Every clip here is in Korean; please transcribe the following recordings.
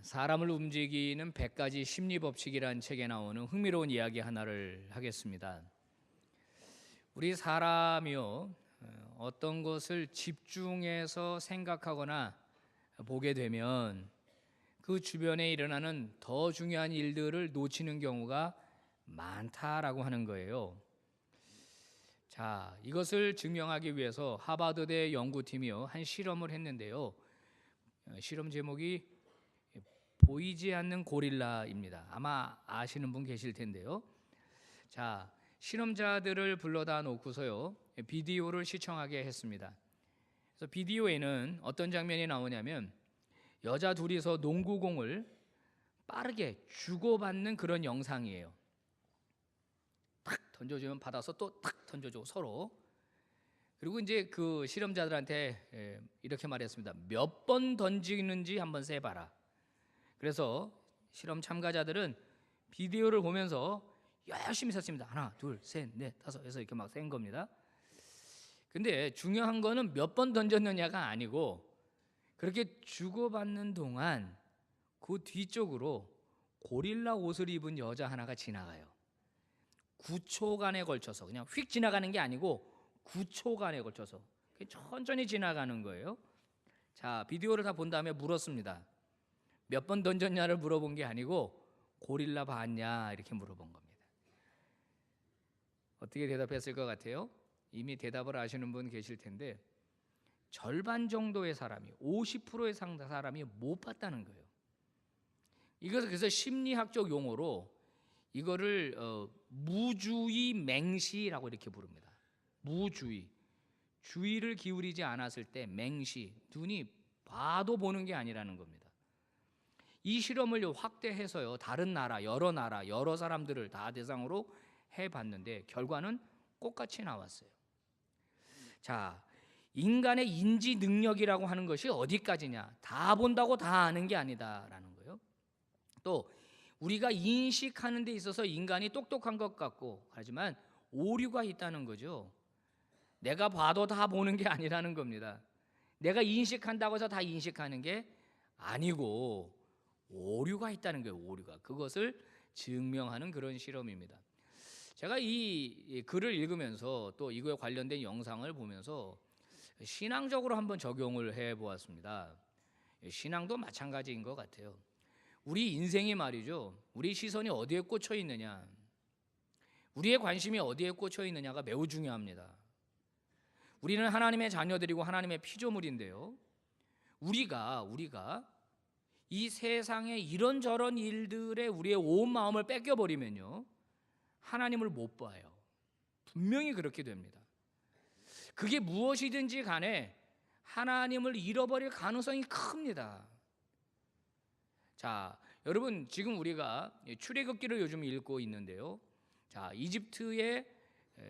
사람을 움직이는 100가지 심리법칙이라는 책에 나오는 흥미로운 이야기 하나를 하겠습니다. 우리 사람이요, 어떤 것을 집중해서 생각하거나 보게 되면 그 주변에 일어나는 더 중요한 일들을 놓치는 경우가 많다라고 하는 거예요. 자, 이것을 증명하기 위해서 하버드대 연구팀이요, 한 실험을 했는데요. 실험 제목이 보이지 않는 고릴라입니다. 아마 아시는 분 계실 텐데요. 자, 실험자들을 불러다 놓고서요, 비디오를 시청하게 했습니다. 그래서 비디오에는 어떤 장면이 나오냐면 여자 둘이서 농구공을 빠르게 주고받는 그런 영상이에요. 탁 던져주면 받아서 또 탁 던져주고 서로. 그리고 이제 그 실험자들한테 이렇게 말했습니다. 몇 번 던지는지 한번 세봐라. 그래서 실험 참가자들은 비디오를 보면서 열심히 셌습니다. 하나, 둘, 셋, 넷, 다섯 해서 이렇게 막 센 겁니다. 근데 중요한 거는 몇 번 던졌느냐가 아니고 그렇게 주고받는 동안 그 뒤쪽으로 고릴라 옷을 입은 여자 하나가 지나가요. 9초간에 걸쳐서, 그냥 휙 지나가는 게 아니고 9초간에 걸쳐서 천천히 지나가는 거예요. 자, 비디오를 다 본 다음에 물었습니다. 몇 번 던졌냐를 물어본 게 아니고 고릴라 봤냐 이렇게 물어본 겁니다. 어떻게 대답했을 것 같아요? 이미 대답을 아시는 분 계실 텐데 절반 정도의 사람이, 50%의 사람이 못 봤다는 거예요. 이것을 그래서 심리학적 용어로 이거를 무주의 맹시라고 이렇게 부릅니다. 무주의, 주의를 기울이지 않았을 때 맹시, 눈이 봐도 보는 게 아니라는 겁니다. 이 실험을 확대해서요, 다른 나라, 여러 사람들을 다 대상으로 해봤는데 결과는 똑같이 나왔어요. 자, 인간의 인지 능력이라고 하는 것이 어디까지냐? 다 본다고 다 아는 게 아니다라는 거예요. 또 우리가 인식하는 데 있어서 인간이 똑똑한 것 같고 하지만 오류가 있다는 거죠. 내가 봐도 다 보는 게 아니라는 겁니다. 내가 인식한다고 해서 다 인식하는 게 아니고 오류가 있다는 거예요. 오류가. 그것을 증명하는 그런 실험입니다. 제가 이 글을 읽으면서 또 이거에 관련된 영상을 보면서 신앙적으로 한번 적용을 해보았습니다. 신앙도 마찬가지인 것 같아요. 우리 인생이 말이죠, 우리 시선이 어디에 꽂혀 있느냐, 우리의 관심이 어디에 꽂혀 있느냐가 매우 중요합니다. 우리는 하나님의 자녀들이고 하나님의 피조물인데요, 우리가 이 세상의 이런저런 일들에 우리의 온 마음을 뺏겨버리면요, 하나님을 못 봐요. 분명히 그렇게 됩니다. 그게 무엇이든지 간에 하나님을 잃어버릴 가능성이 큽니다. 자, 여러분, 지금 우리가 출애굽기를 요즘 읽고 있는데요, 자, 이집트에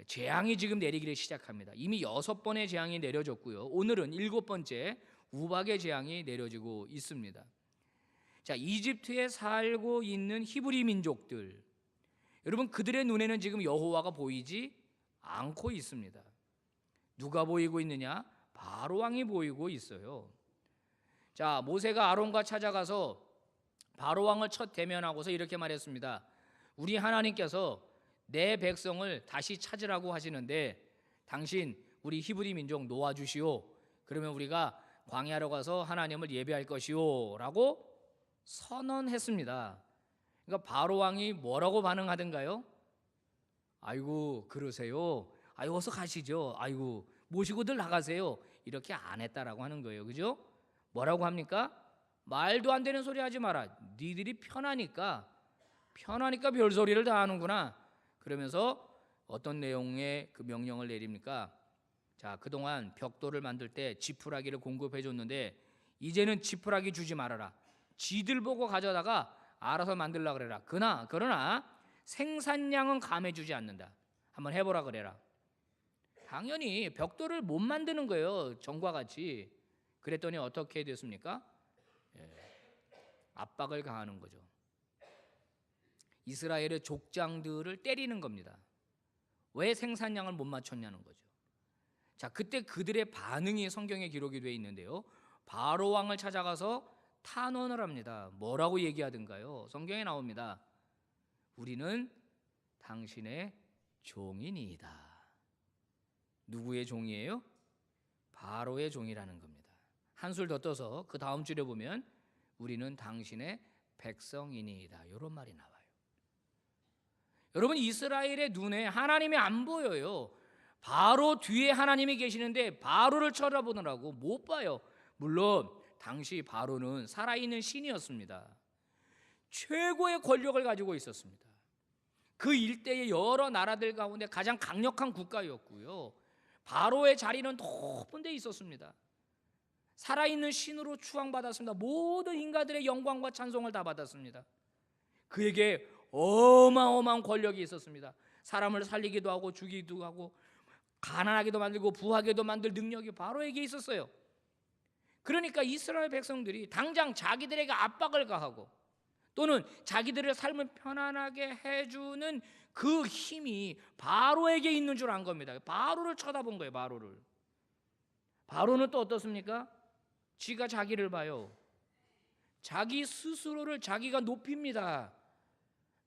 재앙이 지금 내리기를 시작합니다. 이미 6번의 재앙이 내려졌고요, 오늘은 7번째 우박의 재앙이 내려지고 있습니다. 자, 이집트에 살고 있는 히브리 민족들, 여러분, 그들의 눈에는 지금 여호와가 보이지 않고 있습니다. 누가 보이고 있느냐? 바로 왕이 보이고 있어요. 자, 모세가 아론과 찾아가서 바로 왕을 첫 대면하고서 이렇게 말했습니다. 우리 하나님께서 내 백성을 다시 찾으라고 하시는데 당신 우리 히브리 민족 놓아주시오. 그러면 우리가 광야로 가서 하나님을 예배할 것이오 라고 선언했습니다. 그러니까 바로 왕이 뭐라고 반응하던가요? 아이고 그러세요, 아이고 어서 가시죠, 아이고 모시고들 나가세요, 이렇게 안 했다라고 하는 거예요. 그죠? 뭐라고 합니까? 말도 안 되는 소리 하지 마라, 니들이 편하니까 별소리를 다 하는구나. 그러면서 어떤 내용의 그 명령을 내립니까? 자, 그동안 벽돌을 만들 때 지푸라기를 공급해 줬는데 이제는 지푸라기 주지 말아라, 지들 보고 가져다가 알아서 만들라 그래라. 그러나 생산량은 감해주지 않는다. 한번 해보라 그래라. 당연히 벽돌을 못 만드는 거예요, 전과 같이. 그랬더니 어떻게 됐습니까? 압박을 가하는 거죠. 이스라엘의 족장들을 때리는 겁니다. 왜 생산량을 못 맞췄냐는 거죠. 자, 그때 그들의 반응이 성경에 기록이 되어 있는데요, 바로 왕을 찾아가서 탄원을 합니다. 뭐라고 얘기하든가요? 성경에 나옵니다. 우리는 당신의 종이니이다. 누구의 종이에요? 바로의 종이라는 겁니다. 한술 더 떠서 그 다음 줄에 보면 우리는 당신의 백성이니이다. 이런 말이 나와요. 여러분, 이스라엘의 눈에 하나님이 안 보여요. 바로 뒤에 하나님이 계시는데 바로를 쳐다보느라고 못 봐요. 물론 당시 바로는 살아있는 신이었습니다. 최고의 권력을 가지고 있었습니다. 그 일대의 여러 나라들 가운데 가장 강력한 국가였고요. 바로의 자리는 높은 데 있었습니다. 살아있는 신으로 추앙받았습니다. 모든 인간들의 영광과 찬송을 다 받았습니다. 그에게 어마어마한 권력이 있었습니다. 사람을 살리기도 하고 죽이기도 하고 가난하게도 만들고 부하게도 만들 능력이 바로에게 있었어요. 그러니까 이스라엘 백성들이 당장 자기들에게 압박을 가하고 또는 자기들의 삶을 편안하게 해주는 그 힘이 바로에게 있는 줄 안 겁니다. 바로를 쳐다본 거예요. 바로는 또 어떻습니까? 지가 자기를 봐요. 자기 스스로를 자기가 높입니다.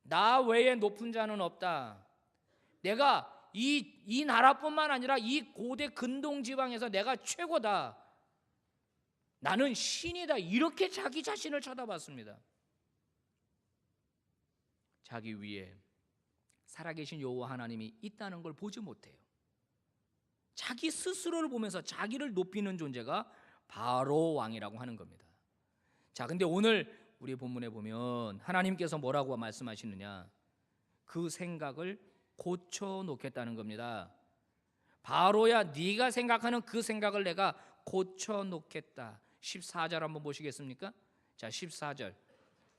나 외에 높은 자는 없다. 내가 이 나라뿐만 아니라 이 고대 근동 지방에서 내가 최고다. 나는 신이다. 이렇게 자기 자신을 쳐다봤습니다. 자기 위에 살아계신 여호와 하나님이 있다는 걸 보지 못해요. 자기 스스로를 보면서 자기를 높이는 존재가 바로 왕이라고 하는 겁니다. 자, 근데 오늘 우리 본문에 보면 하나님께서 뭐라고 말씀하시느냐? 그 생각을 고쳐 놓겠다는 겁니다. 바로야, 네가 생각하는 그 생각을 내가 고쳐 놓겠다. 14절 한번 보시겠습니까? 자, 14절.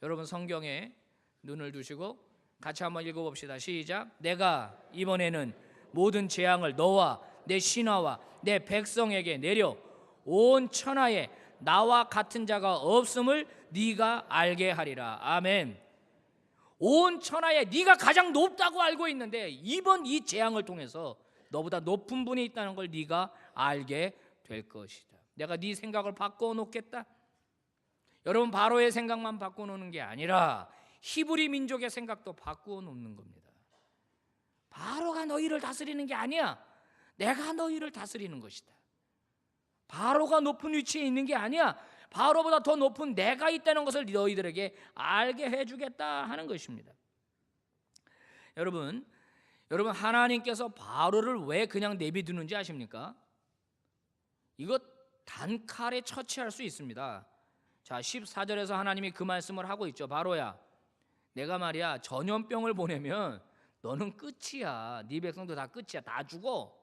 여러분 성경에 눈을 두시고 같이 한번 읽어봅시다. 시작. 내가 이번에는 모든 재앙을 너와 내 신하와 내 백성에게 내려 온 천하에 나와 같은 자가 없음을 네가 알게 하리라. 아멘. 온 천하에 네가 가장 높다고 알고 있는데 이번 이 재앙을 통해서 너보다 높은 분이 있다는 걸 네가 알게 될 것이다. 내가 네 생각을 바꿔놓겠다. 여러분, 바로의 생각만 바꿔놓는 게 아니라 히브리 민족의 생각도 바꿔놓는 겁니다. 바로가 너희를 다스리는 게 아니야. 내가 너희를 다스리는 것이다. 바로가 높은 위치에 있는 게 아니야. 바로보다 더 높은 내가 있다는 것을 너희들에게 알게 해주겠다 하는 것입니다. 여러분 하나님께서 바로를 왜 그냥 내비두는지 아십니까? 이거 단칼에 처치할 수 있습니다. 자, 14절에서 하나님이 그 말씀을 하고 있죠. 바로야, 내가 말이야 전염병을 보내면 너는 끝이야. 네 백성도 다 끝이야. 다 죽어.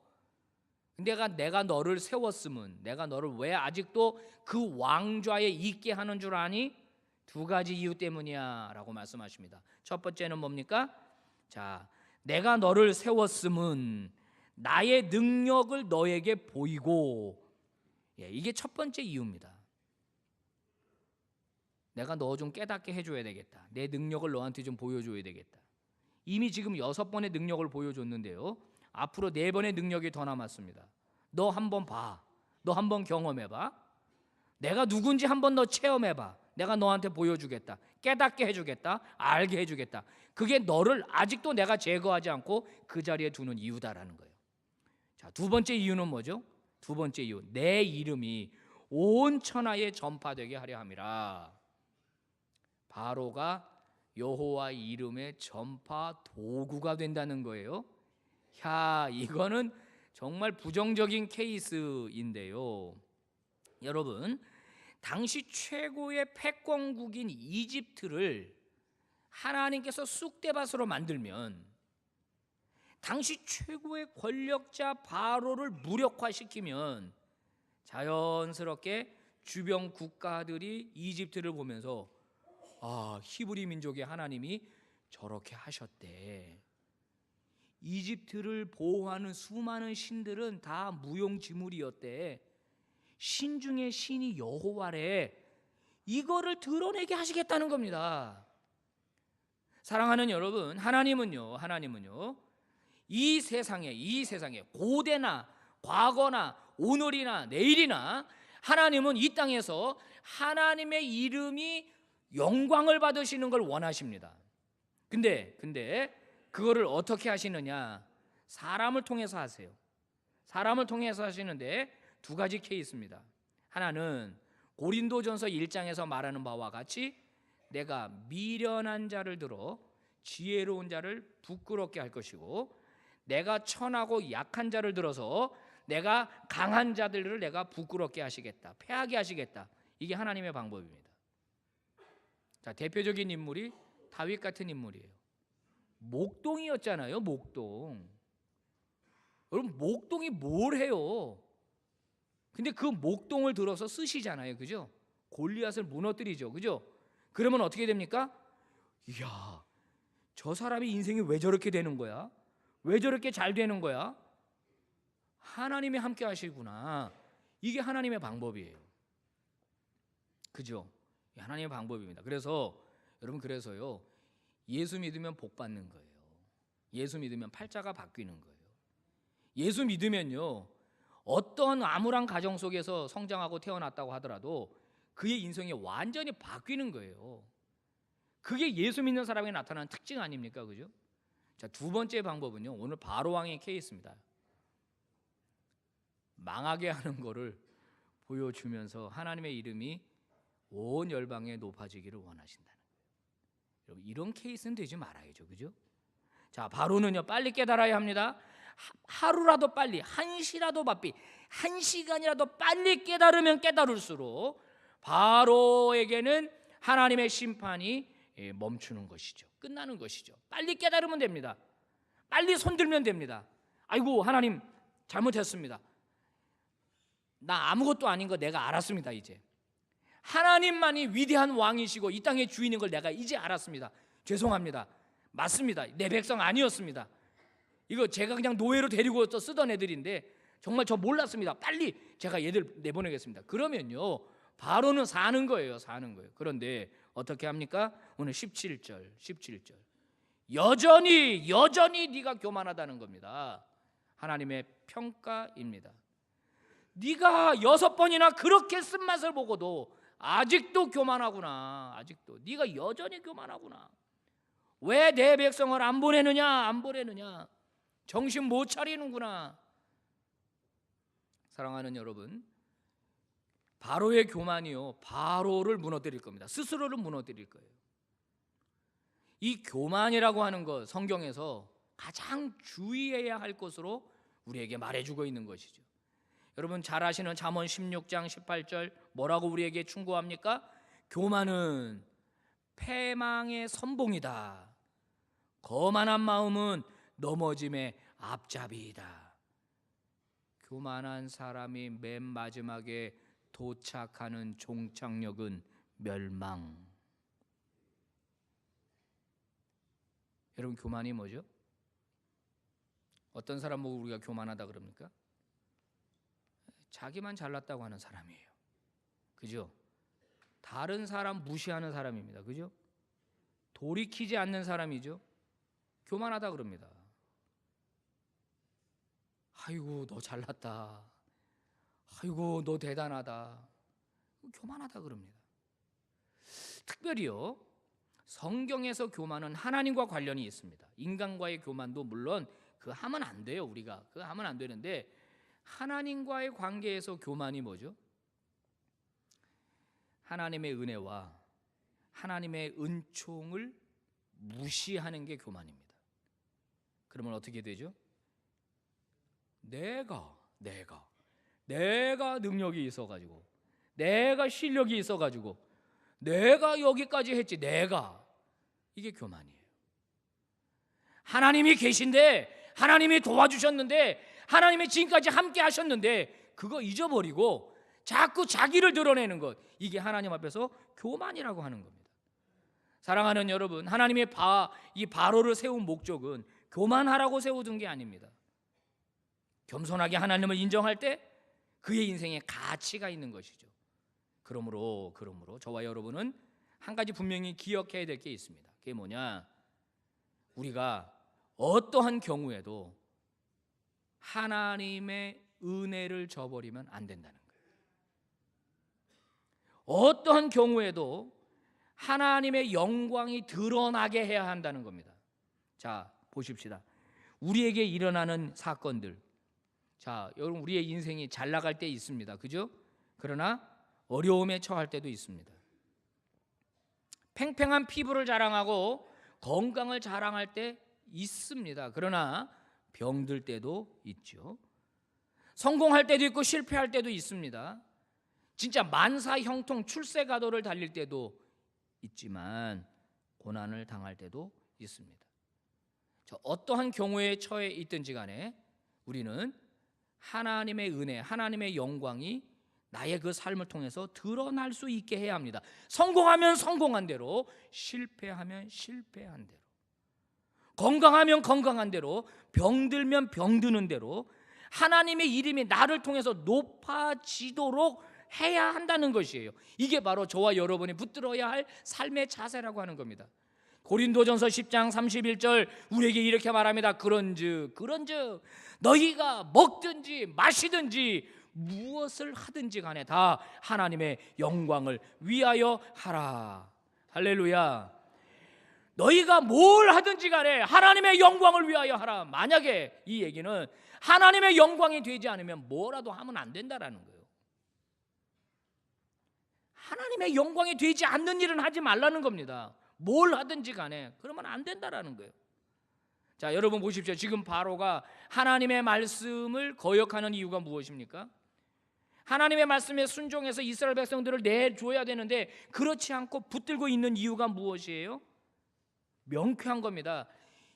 내가 너를 세웠으면 내가 너를 왜 아직도 그 왕좌에 있게 하는 줄 아니? 두 가지 이유 때문이야 라고 말씀하십니다. 첫 번째는 뭡니까? 자, 내가 너를 세웠으면 나의 능력을 너에게 보이고, 이게 첫 번째 이유입니다. 내가 너 좀 깨닫게 해줘야 되겠다. 내 능력을 너한테 좀 보여줘야 되겠다. 이미 지금 6번의 능력을 보여줬는데요, 앞으로 4번의 능력이 더 남았습니다. 너 한번 봐. 너 한번 경험해봐. 내가 누군지 한번 너 체험해봐. 내가 너한테 보여주겠다. 깨닫게 해주겠다. 알게 해주겠다. 그게 너를 아직도 내가 제거하지 않고 그 자리에 두는 이유다라는 거예요. 자, 두 번째 이유는 뭐죠? 두 번째 이유, 내 이름이 온 천하에 전파되게 하려 함이라. 바로가 여호와 이름의 전파 도구가 된다는 거예요. 이거는 정말 부정적인 케이스인데요. 여러분, 당시 최고의 패권국인 이집트를 하나님께서 쑥대밭으로 만들면 당시 최고의 권력자 바로를 무력화시키면 자연스럽게 주변 국가들이 이집트를 보면서 히브리 민족의 하나님이 저렇게 하셨대. 이집트를 보호하는 수많은 신들은 다 무용지물이었대. 신 중에 신이 여호와래. 이거를 드러내게 하시겠다는 겁니다. 사랑하는 여러분, 하나님은요 이 세상에 고대나 과거나 오늘이나 내일이나 하나님은 이 땅에서 하나님의 이름이 영광을 받으시는 걸 원하십니다. 근데 그거를 어떻게 하시느냐? 사람을 통해서 하세요. 사람을 통해서 하시는데 두 가지 케이스입니다. 하나는 고린도전서 1장에서 말하는 바와 같이 내가 미련한 자를 들어 지혜로운 자를 부끄럽게 할 것이고, 내가 천하고 약한 자를 들어서 내가 강한 자들을 내가 부끄럽게 하시겠다, 패하게 하시겠다. 이게 하나님의 방법입니다. 자, 대표적인 인물이 다윗 같은 인물이에요. 목동이었잖아요. 목동. 여러분, 목동이 뭘 해요? 근데 그 목동을 들어서 쓰시잖아요. 그죠? 골리앗을 무너뜨리죠. 그죠? 그러면 어떻게 됩니까? 이야, 저 사람이 인생이 왜 저렇게 되는 거야? 왜 저렇게 잘 되는 거야? 하나님이 함께 하시구나. 이게 하나님의 방법이에요. 그죠? 하나님의 방법입니다. 그래서 여러분, 그래서요, 예수 믿으면 복 받는 거예요. 예수 믿으면 팔자가 바뀌는 거예요. 예수 믿으면요, 어떤 암울한 가정 속에서 성장하고 태어났다고 하더라도 그의 인생이 완전히 바뀌는 거예요. 그게 예수 믿는 사람에게 나타나는 특징 아닙니까? 그죠? 자, 두 번째 방법은요, 오늘 바로왕의 케이스입니다. 망하게 하는 거를 보여주면서 하나님의 이름이 온 열방에 높아지기를 원하신다는 거예요. 여러분, 이런 케이스는 되지 말아야죠. 그죠? 자, 바로는요, 빨리 깨달아야 합니다. 하루라도 빨리, 한시라도 바삐, 1시간이라도 빨리 깨달으면 깨달을수록 바로에게는 하나님의 심판이 멈추는 것이죠. 끝나는 것이죠. 빨리 깨달으면 됩니다. 빨리 손들면 됩니다. 아이고, 하나님 잘못했습니다. 나 아무것도 아닌 거 내가 알았습니다. 이제 하나님만이 위대한 왕이시고 이 땅의 주인인 걸 내가 이제 알았습니다. 죄송합니다. 맞습니다. 내 백성 아니었습니다. 이거 제가 그냥 노예로 데리고 쓰던 애들인데 정말 저 몰랐습니다. 빨리 제가 얘들 내보내겠습니다. 그러면요, 바로는 사는 거예요. 사는 거예요. 그런데 어떻게 합니까? 오늘 17절 여전히 네가 교만하다는 겁니다. 하나님의 평가입니다. 네가 6번이나 그렇게 쓴맛을 보고도 아직도 교만하구나. 아직도 네가 여전히 교만하구나. 왜 내 백성을 안 보내느냐? 정신 못 차리는구나. 사랑하는 여러분, 바로의 교만이요, 바로를 무너뜨릴 겁니다. 스스로를 무너뜨릴 거예요. 이 교만이라고 하는 것, 성경에서 가장 주의해야 할 것으로 우리에게 말해주고 있는 것이죠. 여러분 잘 아시는 잠언 16장 18절 뭐라고 우리에게 충고합니까? 교만은 패망의 선봉이다. 거만한 마음은 넘어짐의 앞잡이이다. 교만한 사람이 맨 마지막에 도착하는 종착역은 멸망. 여러분, 교만이 뭐죠? 어떤 사람 보고 우리가 교만하다 그럽니까? 자기만 잘났다고 하는 사람이에요. 그죠? 다른 사람 무시하는 사람입니다. 그죠? 돌이키지 않는 사람이죠. 교만하다 그럽니다. 아이고, 너 잘났다. 아이고, 너 대단하다. 교만하다 그럽니다. 특별히요, 성경에서 교만은 하나님과 관련이 있습니다. 인간과의 교만도 물론 그거 하면 안 돼요. 우리가 그거 하면 안 되는데, 하나님과의 관계에서 교만이 뭐죠? 하나님의 은혜와 하나님의 은총을 무시하는 게 교만입니다. 그러면 어떻게 되죠? 내가 능력이 있어가지고, 내가 실력이 있어가지고, 내가 여기까지 했지, 이게 교만이에요. 하나님이 계신데, 하나님이 도와주셨는데, 하나님이 지금까지 함께 하셨는데 그거 잊어버리고 자꾸 자기를 드러내는 것, 이게 하나님 앞에서 교만이라고 하는 겁니다. 사랑하는 여러분, 하나님의 이 바로를 세운 목적은 교만하라고 세워둔 게 아닙니다. 겸손하게 하나님을 인정할 때 그의 인생에 가치가 있는 것이죠. 그러므로 저와 여러분은 한 가지 분명히 기억해야 될 게 있습니다. 그게 뭐냐? 우리가 어떠한 경우에도 하나님의 은혜를 저버리면 안 된다는 거예요. 어떠한 경우에도 하나님의 영광이 드러나게 해야 한다는 겁니다. 자, 보십시다. 우리에게 일어나는 사건들. 자, 여러분, 우리의 인생이 잘 나갈 때 있습니다. 그죠? 그러나 어려움에 처할 때도 있습니다. 팽팽한 피부를 자랑하고 건강을 자랑할 때 있습니다. 그러나 병들 때도 있죠. 성공할 때도 있고 실패할 때도 있습니다. 진짜 만사 형통 출세가도를 달릴 때도 있지만 고난을 당할 때도 있습니다. 어떠한 경우에 처해 있든지 간에 우리는 하나님의 은혜, 하나님의 영광이 나의 그 삶을 통해서 드러날 수 있게 해야 합니다. 성공하면 성공한 대로, 실패하면 실패한 대로, 건강하면 건강한 대로, 병들면 병드는 대로 하나님의 이름이 나를 통해서 높아지도록 해야 한다는 것이에요. 이게 바로 저와 여러분이 붙들어야 할 삶의 자세라고 하는 겁니다. 고린도전서 10장 31절 우리에게 이렇게 말합니다. 그런즉 너희가 먹든지 마시든지 무엇을 하든지 간에 다 하나님의 영광을 위하여 하라. 할렐루야. 너희가 뭘 하든지 간에 하나님의 영광을 위하여 하라. 만약에 이 얘기는 하나님의 영광이 되지 않으면 뭐라도 하면 안 된다라는 거예요. 하나님의 영광이 되지 않는 일은 하지 말라는 겁니다. 뭘 하든지 간에 그러면 안 된다라는 거예요. 자, 여러분 보십시오. 지금 바로가 하나님의 말씀을 거역하는 이유가 무엇입니까? 하나님의 말씀에 순종해서 이스라엘 백성들을 내줘야 되는데 그렇지 않고 붙들고 있는 이유가 무엇이에요? 명쾌한 겁니다.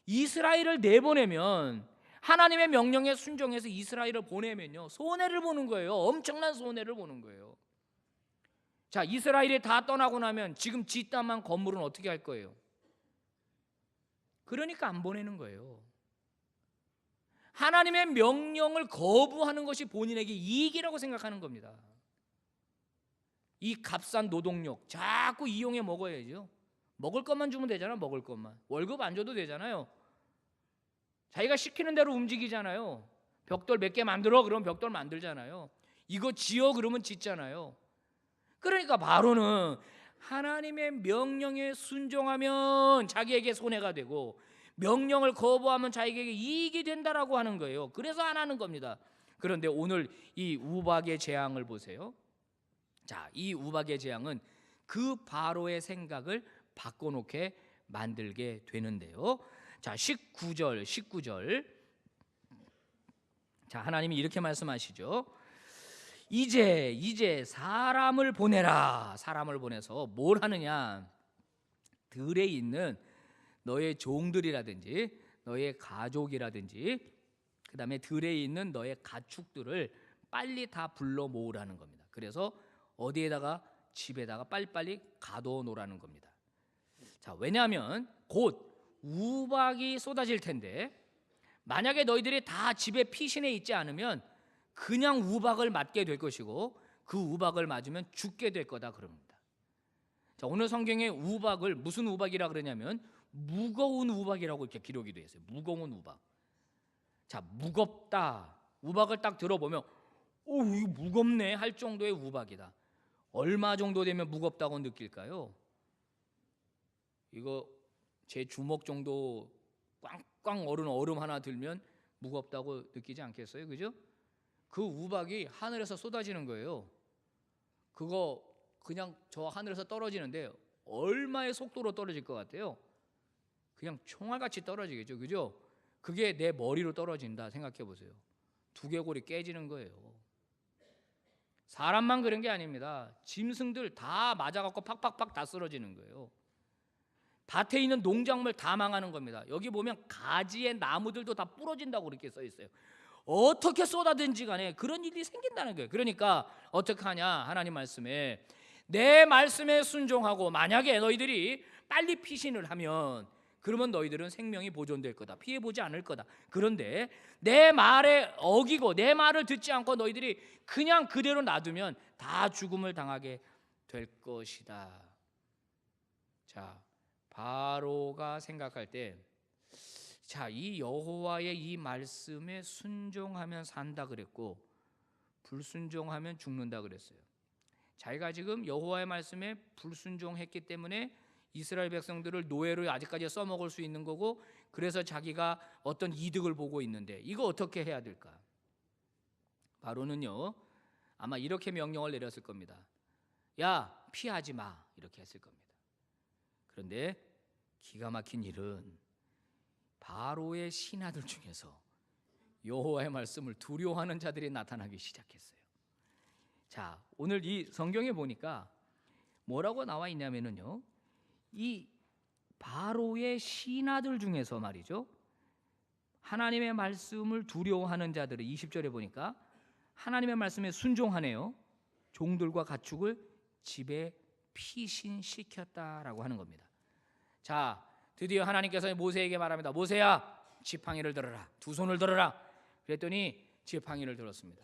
이스라엘을 내보내면, 하나님의 명령에 순종해서 이스라엘을 보내면요, 손해를 보는 거예요. 엄청난 손해를 보는 거예요. 자, 이스라엘이 다 떠나고 나면 지금 짓담한 건물은 어떻게 할 거예요? 그러니까 안 보내는 거예요. 하나님의 명령을 거부하는 것이 본인에게 이익이라고 생각하는 겁니다. 이 값싼 노동력 자꾸 이용해 먹어야죠. 먹을 것만 주면 되잖아. 먹을 것만. 월급 안 줘도 되잖아요. 자기가 시키는 대로 움직이잖아요. 벽돌 몇 개 만들어 그러면 벽돌 만들잖아요. 이거 지어 그러면 짓잖아요. 그러니까 바로는 하나님의 명령에 순종하면 자기에게 손해가 되고 명령을 거부하면 자기에게 이익이 된다라고 하는 거예요. 그래서 안 하는 겁니다. 그런데 오늘 이 우박의 재앙을 보세요. 자, 이 우박의 재앙은 그 바로의 생각을 바꿔놓게 만들게 되는데요. 자, 19절. 자, 하나님이 이렇게 말씀하시죠. 이제 사람을 보내라. 사람을 보내서 뭘 하느냐? 들에 있는 너의 종들이라든지 너의 가족이라든지 그다음에 들에 있는 너의 가축들을 빨리 다 불러 모으라는 겁니다. 그래서 어디에다가, 집에다가 빨리빨리 가둬 놓으라는 겁니다. 자, 왜냐하면 곧 우박이 쏟아질 텐데 만약에 너희들이 다 집에 피신해 있지 않으면 그냥 우박을 맞게 될 것이고 그 우박을 맞으면 죽게 될 거다 그럽니다. 자, 오늘 성경에 우박을 무슨 우박이라 그러냐면 무거운 우박이라고 이렇게 기록이 되어 있어요. 무거운 우박. 자, 무겁다. 우박을 딱 들어보면 오, 이거 무겁네 할 정도의 우박이다. 얼마 정도 되면 무겁다고 느낄까요? 이거 제 주먹 정도 꽝꽝 얼음 하나 들면 무겁다고 느끼지 않겠어요? 그죠? 그 우박이 하늘에서 쏟아지는 거예요. 그거 그냥 저 하늘에서 떨어지는데 얼마의 속도로 떨어질 것 같아요? 그냥 총알같이 떨어지겠죠. 그죠? 그게 내 머리로 떨어진다 생각해 보세요. 두개골이 깨지는 거예요. 사람만 그런 게 아닙니다. 짐승들 다 맞아갖고 팍팍팍 다 쓰러지는 거예요. 밭에 있는 농작물 다 망하는 겁니다. 여기 보면 가지의 나무들도 다 부러진다고 그렇게 써 있어요. 어떻게 쏟아든지 간에 그런 일이 생긴다는 거예요. 그러니까 어떻게 하냐? 하나님 말씀에 내 말씀에 순종하고 만약에 너희들이 빨리 피신을 하면 그러면 너희들은 생명이 보존될 거다. 피해보지 않을 거다. 그런데 내 말에 어기고 내 말을 듣지 않고 너희들이 그냥 그대로 놔두면 다 죽음을 당하게 될 것이다. 자, 바로가 생각할 때 자, 이 여호와의 이 말씀에 순종하면 산다 그랬고 불순종하면 죽는다 그랬어요. 자기가 지금 여호와의 말씀에 불순종했기 때문에 이스라엘 백성들을 노예로 아직까지 써먹을 수 있는 거고, 그래서 자기가 어떤 이득을 보고 있는데 이거 어떻게 해야 될까? 바로는요, 아마 이렇게 명령을 내렸을 겁니다. 야, 피하지 마, 이렇게 했을 겁니다. 그런데 기가 막힌 일은 바로의 신하들 중에서 여호와의 말씀을 두려워하는 자들이 나타나기 시작했어요. 자, 오늘 이 성경에 보니까 뭐라고 나와 있냐면요, 이 바로의 신하들 중에서 말이죠, 하나님의 말씀을 두려워하는 자들을 20절에 보니까 하나님의 말씀에 순종하네요. 종들과 가축을 집에 피신시켰다라고 하는 겁니다. 자, 드디어 하나님께서 모세에게 말합니다. 모세야, 지팡이를 들어라. 두 손을 들어라. 그랬더니 지팡이를 들었습니다.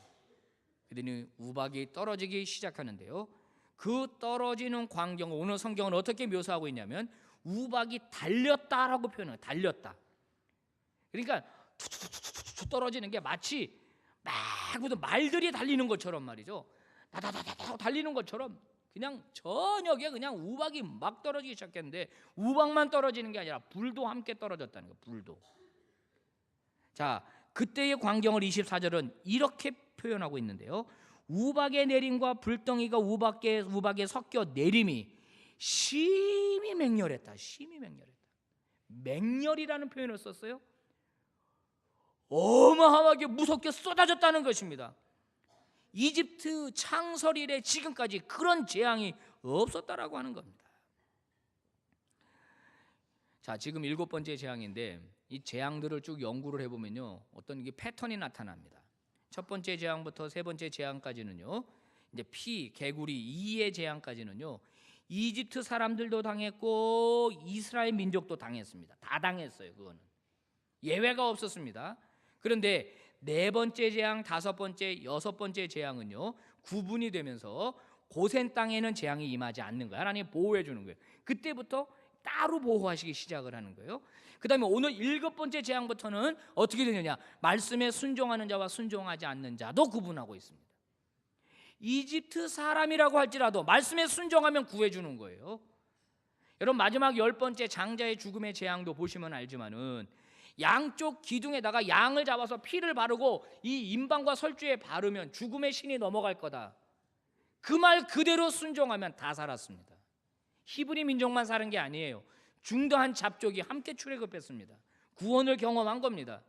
그랬더니 우박이 떨어지기 시작하는데요, 그 떨어지는 광경을 오늘 성경은 어떻게 묘사하고 있냐면 우박이 달렸다라고 표현해요. 달렸다. 그러니까 툭툭툭툭 떨어지는 게 마치 막 말들이 달리는 것처럼 말이죠. 다다다다 달리는 것처럼 그냥 저녁에 그냥 우박이 막 떨어지기 시작했는데, 우박만 떨어지는 게 아니라 불도 함께 떨어졌다는 거예요. 불도. 자, 그때의 광경을 24절은 이렇게 표현하고 있는데요, 우박의 내림과 불덩이가 우박에 섞여 내림이 심히 맹렬했다. 심히 맹렬했다. 맹렬이라는 표현을 썼어요. 어마어마하게 무섭게 쏟아졌다는 것입니다. 이집트 창설 이래 지금까지 그런 재앙이 없었다라고 하는 겁니다. 자, 지금 7번째 재앙인데 이 재앙들을 쭉 연구를 해보면요, 어떤 게 패턴이 나타납니다. 첫 번째 재앙부터 세 번째 재앙까지는요, 이제 개구리 이의 재앙까지는요, 이집트 사람들도 당했고 이스라엘 민족도 당했습니다. 다 당했어요. 그거는 예외가 없었습니다. 그런데 네 번째 재앙, 다섯 번째, 여섯 번째 재앙은요, 구분이 되면서 고센 땅에는 재앙이 임하지 않는 거예요. 하나님 보호해 주는 거예요. 그때부터 따로 보호하시기 시작을 하는 거예요. 그 다음에 오늘 7번째 재앙부터는 어떻게 되느냐, 말씀에 순종하는 자와 순종하지 않는 자도 구분하고 있습니다. 이집트 사람이라고 할지라도 말씀에 순종하면 구해주는 거예요. 여러분, 마지막 10번째 장자의 죽음의 재앙도 보시면 알지만은 양쪽 기둥에다가 양을 잡아서 피를 바르고 이 임방과 설주에 바르면 죽음의 신이 넘어갈 거다. 그 말 그대로 순종하면 다 살았습니다. 히브리 민족만 사는 게 아니에요. 중도한 잡족이 함께 출애굽했습니다. 구원을 경험한 겁니다.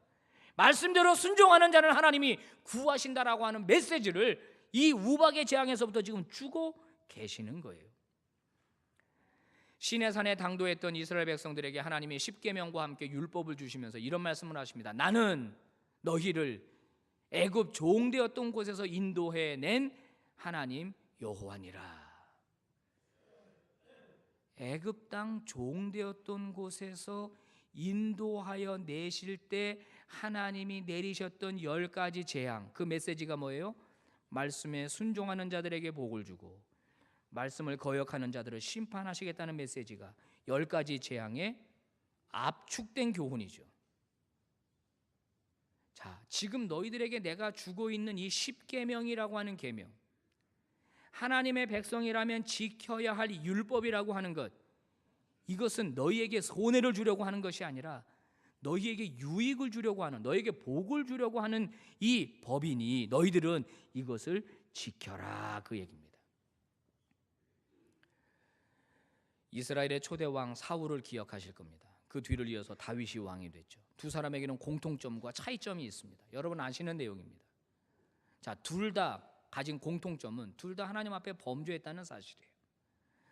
말씀대로 순종하는 자는 하나님이 구하신다라고 하는 메시지를 이 우박의 재앙에서부터 지금 주고 계시는 거예요. 시내산에 당도했던 이스라엘 백성들에게 하나님이 십계명과 함께 율법을 주시면서 이런 말씀을 하십니다. 나는 너희를 애굽 종되었던 곳에서 인도해낸 하나님 여호와니라. 애굽 땅 종되었던 곳에서 인도하여 내실 때 하나님이 내리셨던 10가지 재앙, 그 메시지가 뭐예요? 말씀에 순종하는 자들에게 복을 주고 말씀을 거역하는 자들을 심판하시겠다는 메시지가 10가지 재앙의 압축된 교훈이죠. 자, 지금 너희들에게 내가 주고 있는 이 십계명이라고 하는 계명, 하나님의 백성이라면 지켜야 할 율법이라고 하는 것, 이것은 너희에게 손해를 주려고 하는 것이 아니라 너희에게 유익을 주려고 하는, 너희에게 복을 주려고 하는 이 법이니 너희들은 이것을 지켜라, 그 얘기입니다. 이스라엘의 초대 왕 사울을 기억하실 겁니다. 그 뒤를 이어서 다윗이 왕이 됐죠. 두 사람에게는 공통점과 차이점이 있습니다. 여러분 아시는 내용입니다. 자, 둘 다 가진 공통점은 둘 다 하나님 앞에 범죄했다는 사실이에요.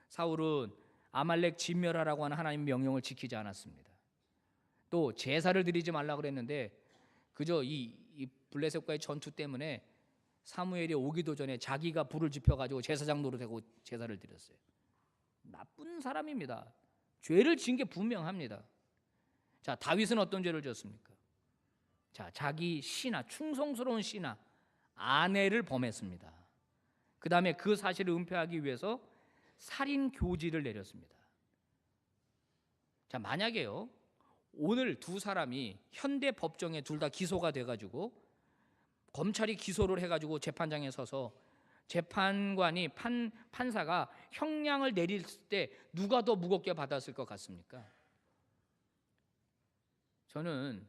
사울은 아말렉 진멸하라고 하는 하나님 명령을 지키지 않았습니다. 또 제사를 드리지 말라고 그랬는데 그저 이 블레셋과의 전투 때문에 사무엘이 오기도 전에 자기가 불을 지펴가지고 제사장 노릇하고 제사를 드렸어요. 나쁜 사람입니다. 죄를 지은 게 분명합니다. 자, 다윗은 어떤 죄를 지었습니까? 자, 자기 신하, 충성스러운 신하 아내를 범했습니다. 그 다음에 그 사실을 은폐하기 위해서 살인 교지를 내렸습니다. 자, 만약에요, 오늘 두 사람이 현대 법정에 둘 다 기소가 돼가지고 검찰이 기소를 해가지고 재판장에 서서 재판관이 판사가 형량을 내릴 때 누가 더 무겁게 받았을 것 같습니까? 저는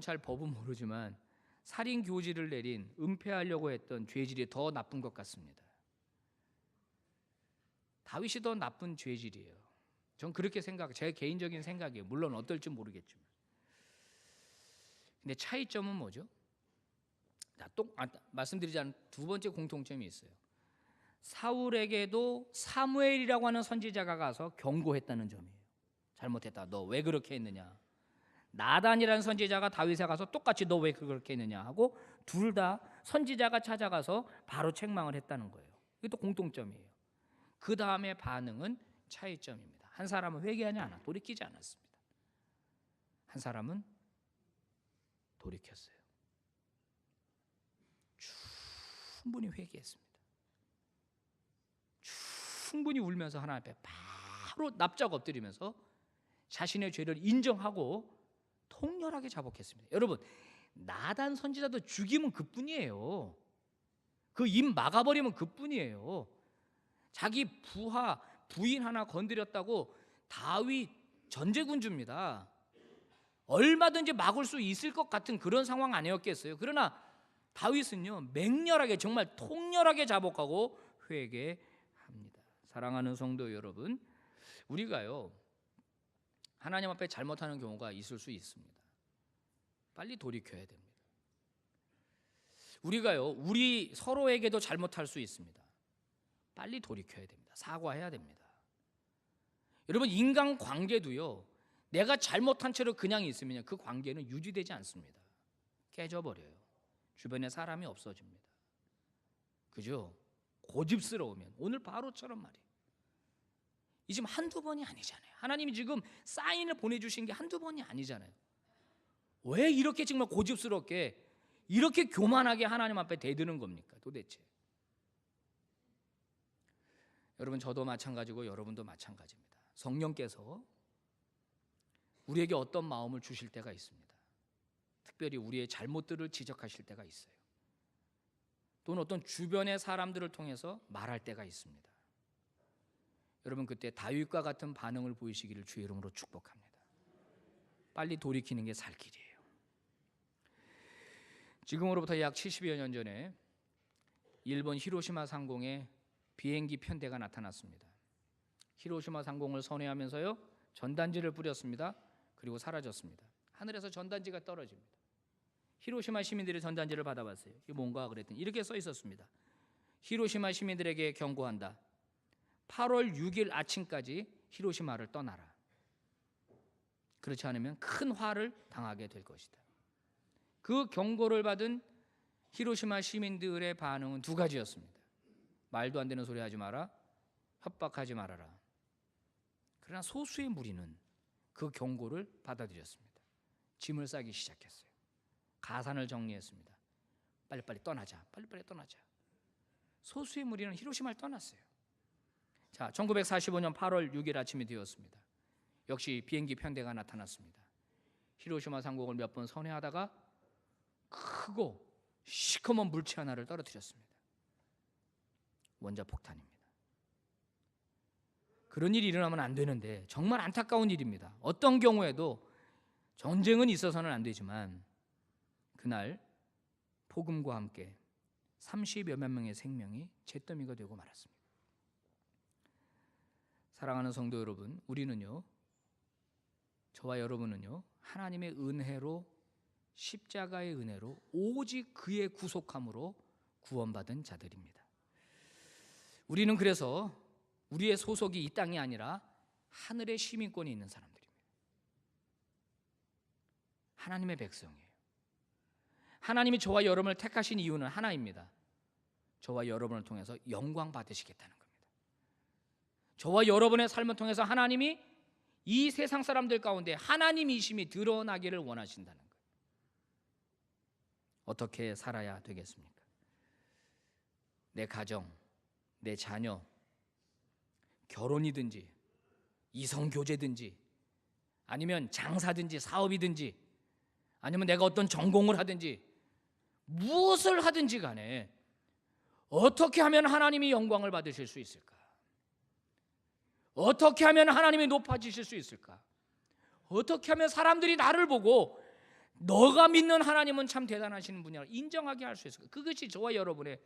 잘 법은 모르지만 살인 교지를 내린 은폐하려고 했던 죄질이 더 나쁜 것 같습니다. 다윗이 더 나쁜 죄질이에요. 전 그렇게 제 개인적인 생각이에요. 물론 어떨지 모르겠지만. 근데 차이점은 뭐죠? 말씀드리자면 두 번째 공통점이 있어요. 사울에게도 사무엘이라고 하는 선지자가 가서 경고했다는 점이에요. 잘못했다. 너 왜 그렇게 했느냐? 나단이라는 선지자가 다윗에 가서 똑같이 너 왜 그렇게 했느냐 하고 둘 다 선지자가 찾아가서 바로 책망을 했다는 거예요. 이것도 공통점이에요. 그 다음에 반응은 차이점입니다. 한 사람은 회개하지 않아 돌이키지 않았습니다. 한 사람은 돌이켰어요. 충분히 회개했습니다. 충분히 울면서 하나님 앞에 바로 납작 엎드리면서 자신의 죄를 인정하고 통렬하게 자복했습니다. 여러분, 나단 선지자도 죽이면 그뿐이에요. 그 입 막아버리면 그뿐이에요. 자기 부인 하나 건드렸다고 다윗 전제군주입니다. 얼마든지 막을 수 있을 것 같은 그런 상황 아니었겠어요. 그러나 다윗은요, 맹렬하게 정말 통렬하게 자복하고 회개합니다. 사랑하는 성도 여러분, 우리가요 하나님 앞에 잘못하는 경우가 있을 수 있습니다. 빨리 돌이켜야 됩니다. 우리가요 우리 서로에게도 잘못할 수 있습니다. 빨리 돌이켜야 됩니다. 사과해야 됩니다. 여러분, 인간 관계도요, 내가 잘못한 채로 그냥 있으면 그 관계는 유지되지 않습니다. 깨져버려요. 주변에 사람이 없어집니다. 그죠? 고집스러우면 오늘 바로처럼 말이에요. 이 지금 한두 번이 아니잖아요. 하나님이 지금 사인을 보내주신 게 한두 번이 아니잖아요. 왜 이렇게 정말 고집스럽게 이렇게 교만하게 하나님 앞에 대드는 겁니까 도대체? 여러분, 저도 마찬가지고 여러분도 마찬가지입니다. 성령께서 우리에게 어떤 마음을 주실 때가 있습니다. 특별히 우리의 잘못들을 지적하실 때가 있어요. 또는 어떤 주변의 사람들을 통해서 말할 때가 있습니다. 여러분, 그때 다윗과 같은 반응을 보이시기를 주의 이름으로 축복합니다. 빨리 돌이키는 게 살 길이에요. 지금으로부터 약 70여 년 전에 일본 히로시마 상공에 비행기 편대가 나타났습니다. 히로시마 상공을 선회하면서요 전단지를 뿌렸습니다. 그리고 사라졌습니다. 하늘에서 전단지가 떨어집니다. 히로시마 시민들이 전단지를 받아봤어요. 이게 뭔가 그랬더니 이렇게 써 있었습니다. 히로시마 시민들에게 경고한다. 8월 6일 아침까지 히로시마를 떠나라. 그렇지 않으면 큰 화를 당하게 될 것이다. 그 경고를 받은 히로시마 시민들의 반응은 두 가지였습니다. 말도 안 되는 소리 하지 마라, 협박하지 말아라. 그러나 소수의 무리는 그 경고를 받아들였습니다. 짐을 싸기 시작했어요. 가산을 정리했습니다. 빨리빨리 떠나자, 빨리빨리 떠나자. 소수의 무리는 히로시마를 떠났어요. 자, 1945년 8월 6일 아침이 되었습니다. 역시 비행기 편대가 나타났습니다. 히로시마 상공을 몇 번 선회하다가 크고 시커먼 물체 하나를 떨어뜨렸습니다. 원자폭탄입니다. 그런 일이 일어나면 안 되는데 정말 안타까운 일입니다. 어떤 경우에도 전쟁은 있어서는 안 되지만 그날 폭음과 함께 30여만 명의 생명이 잿더미가 되고 말았습니다. 사랑하는 성도 여러분, 우리는요, 저와 여러분은요, 하나님의 은혜로, 십자가의 은혜로, 오직 그의 구속함으로 구원받은 자들입니다. 우리는 그래서 우리의 소속이 이 땅이 아니라 하늘의 시민권이 있는 사람들입니다. 하나님의 백성이에요. 하나님이 저와 여러분을 택하신 이유는 하나입니다. 저와 여러분을 통해서 영광 받으시겠다는 겁니다. 저와 여러분의 삶을 통해서 하나님이 이 세상 사람들 가운데 하나님이심이 드러나기를 원하신다는 거예요. 어떻게 살아야 되겠습니까? 내 가정, 내 자녀, 결혼이든지 이성교제든지 아니면 장사든지 사업이든지 아니면 내가 어떤 전공을 하든지 무엇을 하든지 간에 어떻게 하면 하나님이 영광을 받으실 수 있을까? 어떻게 하면 하나님이 높아지실 수 있을까? 어떻게 하면 사람들이 나를 보고 너가 믿는 하나님은 참 대단하신 분이라고 인정하게 할 수 있을까? 그것이 저와 여러분의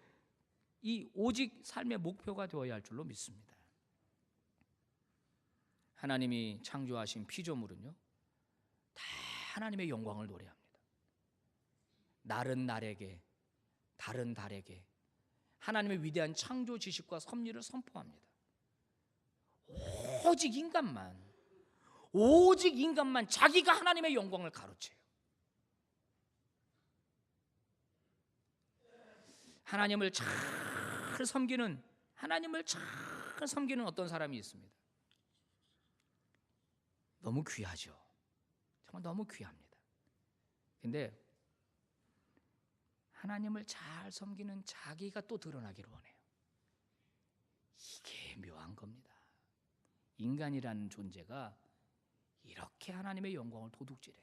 이 오직 삶의 목표가 되어야 할 줄로 믿습니다. 하나님이 창조하신 피조물은요, 다 하나님의 영광을 노래합니다. 날은 날에게, 달은 달에게 하나님의 위대한 창조 지식과 섭리를 선포합니다. 오직 인간만 자기가 하나님의 영광을 가로채요. 하나님을 잘 섬기는 어떤 사람이 있습니다. 너무 귀하죠. 정말 너무 귀합니다. 근데 하나님을 잘 섬기는 자기가 또 드러나기를 원해요. 이게 묘한 겁니다. 인간이라는 존재가 이렇게 하나님의 영광을 도둑질해요.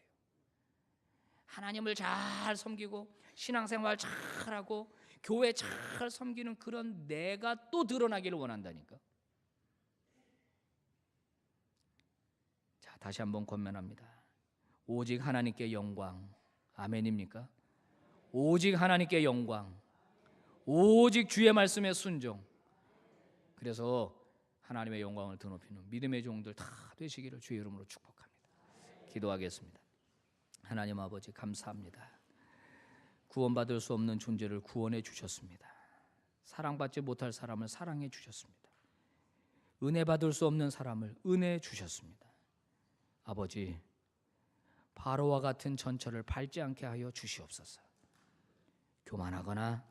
하나님을 잘 섬기고 신앙생활 잘하고 교회 잘 섬기는 그런 내가 또 드러나기를 원한다니까. 자, 다시 한번 권면합니다. 오직 하나님께 영광. 아멘입니까? 오직 하나님께 영광. 오직 주의 말씀에 순종. 그래서 하나님의 영광을 드높이는 믿음의 종들 다 되시기를 주의 이름으로 축복합니다. 기도하겠습니다. 하나님 아버지 감사합니다. 구원받을 수 없는 존재를 구원해 주셨습니다. 사랑받지 못할 사람을 사랑해 주셨습니다. 은혜 받을 수 없는 사람을 은혜 주셨습니다. 아버지, 바로와 같은 전철을 밟지 않게 하여 주시옵소서. 교만하거나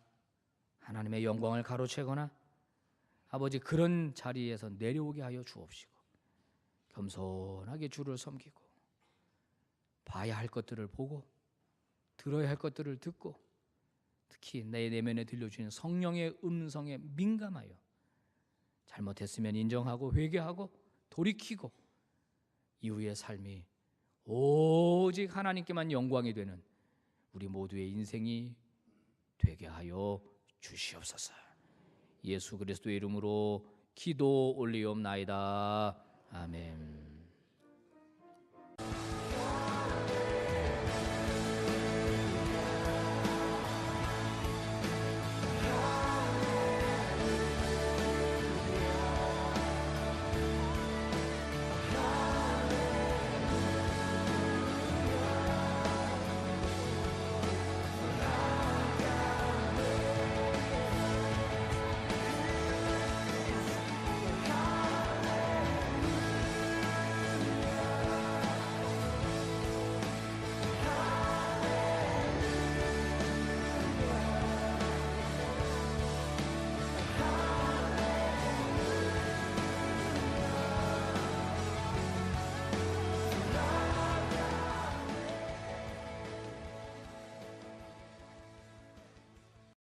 하나님의 영광을 가로채거나 아버지 그런 자리에서 내려오게 하여 주옵시고 겸손하게 주를 섬기고 봐야 할 것들을 보고 들어야 할 것들을 듣고 특히 내 내면에 들려주는 성령의 음성에 민감하여 잘못했으면 인정하고 회개하고 돌이키고 이후의 삶이 오직 하나님께만 영광이 되는 우리 모두의 인생이 되게 하여 주시옵소서. 예수 그리스도의 이름으로 기도 올리옵나이다. 아멘.